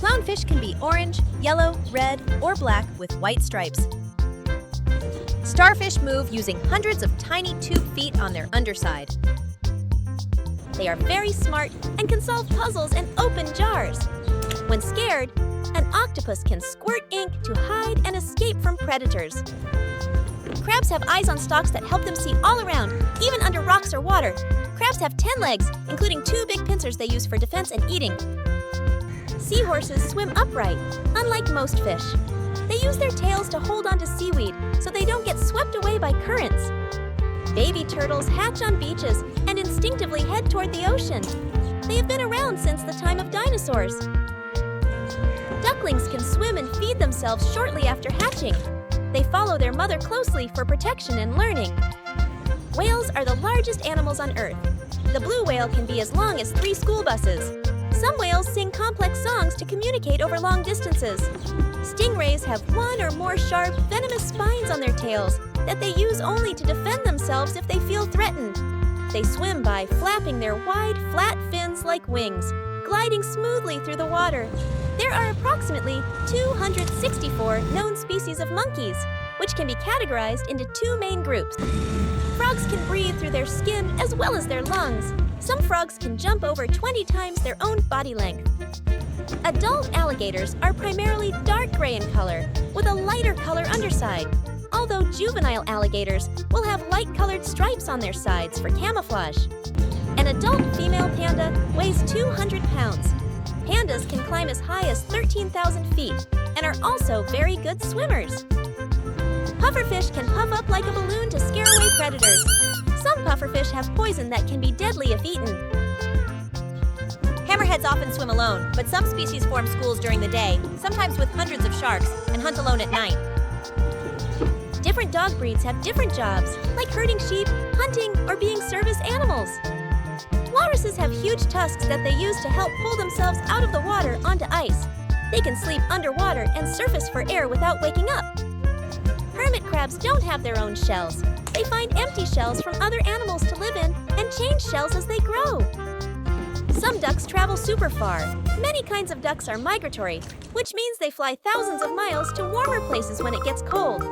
Clownfish can be orange, yellow, red, or black with white stripes. Starfish move using hundreds of tiny tube feet on their underside. They are very smart and can solve puzzles and open jars. When scared, an octopus can squirt ink to hide and escape from predators. Crabs have eyes on stalks that help them see all around, even under rocks or water. Crabs have 10 legs, including 2 big pincers they use for defense and eating. Seahorses swim upright, unlike most fish. They use their tails to hold onto seaweed so they don't get swept away by currents. Baby turtles hatch on beaches and instinctively head toward the ocean. They have been around since the time of dinosaurs. Ducklings can swim and feed themselves shortly after hatching. They follow their mother closely for protection and learning. Whales are the largest animals on Earth. The blue whale can be as long as 3 school buses. Some whales sing complex songs to communicate over long distances. Stingrays have 1 or more sharp, venomous spines on their tails that they use only to defend themselves if they feel threatened. They swim by flapping their wide, flat fins like wings, gliding smoothly through the water. There are approximately 264 known species of monkeys, which can be categorized into 2 main groups. Frogs can breathe through their skin as well as their lungs. Some frogs can jump over 20 times their own body length. Adult alligators are primarily dark gray in color, with a lighter color underside, although juvenile alligators will have light-colored stripes on their sides for camouflage. An adult female panda weighs 200 pounds. Pandas can climb as high as 13,000 feet and are also very good swimmers. Pufferfish can puff up like a balloon to scare away predators. Some pufferfish have poison that can be deadly if eaten. Hammerheads often swim alone, but some species form schools during the day, sometimes with hundreds of sharks, and hunt alone at night. Different dog breeds have different jobs, like herding sheep, hunting, or being service animals. Walruses have huge tusks that they use to help pull themselves out of the water onto ice. They can sleep underwater and surface for air without waking up. Hermit crabs don't have their own shells. They find empty shells from other animals to live in and change shells as they grow. Some ducks travel super far. Many kinds of ducks are migratory, which means they fly thousands of miles to warmer places when it gets cold.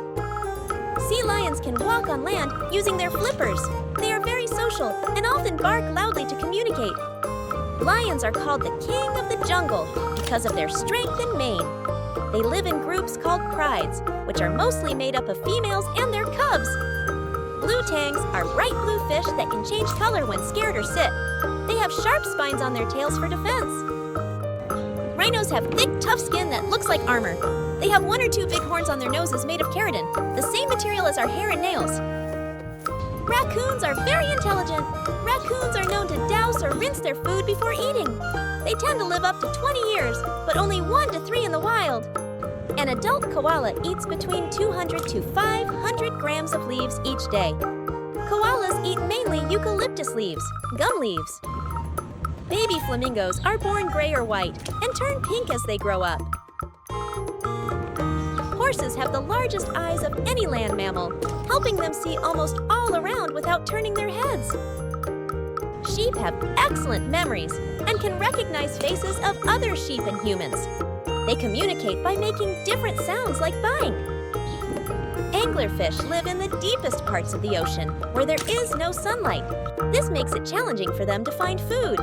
Sea lions can walk on land using their flippers. They are very social and often bark loudly to communicate. Lions are called the king of the jungle because of their strength and mane. They live in groups called prides, which are mostly made up of females and their cubs. Blue tangs are bright blue fish that can change color when scared or sick. They have sharp spines on their tails for defense. Rhinos have thick, tough skin that looks like armor. They have 1 or 2 big horns on their noses made of keratin, the same material as our hair and nails. Raccoons are very intelligent. Raccoons are known to douse or rinse their food before eating. They tend to live up to 20 years, but only 1 to 3 in the wild. An adult koala eats between 200 to 500 grams of leaves each day. Koalas eat mainly eucalyptus leaves, gum leaves. Baby flamingos are born gray or white and turn pink as they grow up. Horses have the largest eyes of any land mammal, helping them see almost all around without turning their heads. Sheep have excellent memories and can recognize faces of other sheep and humans. They communicate by making different sounds like buying. Anglerfish live in the deepest parts of the ocean, where there is no sunlight. This makes it challenging for them to find food.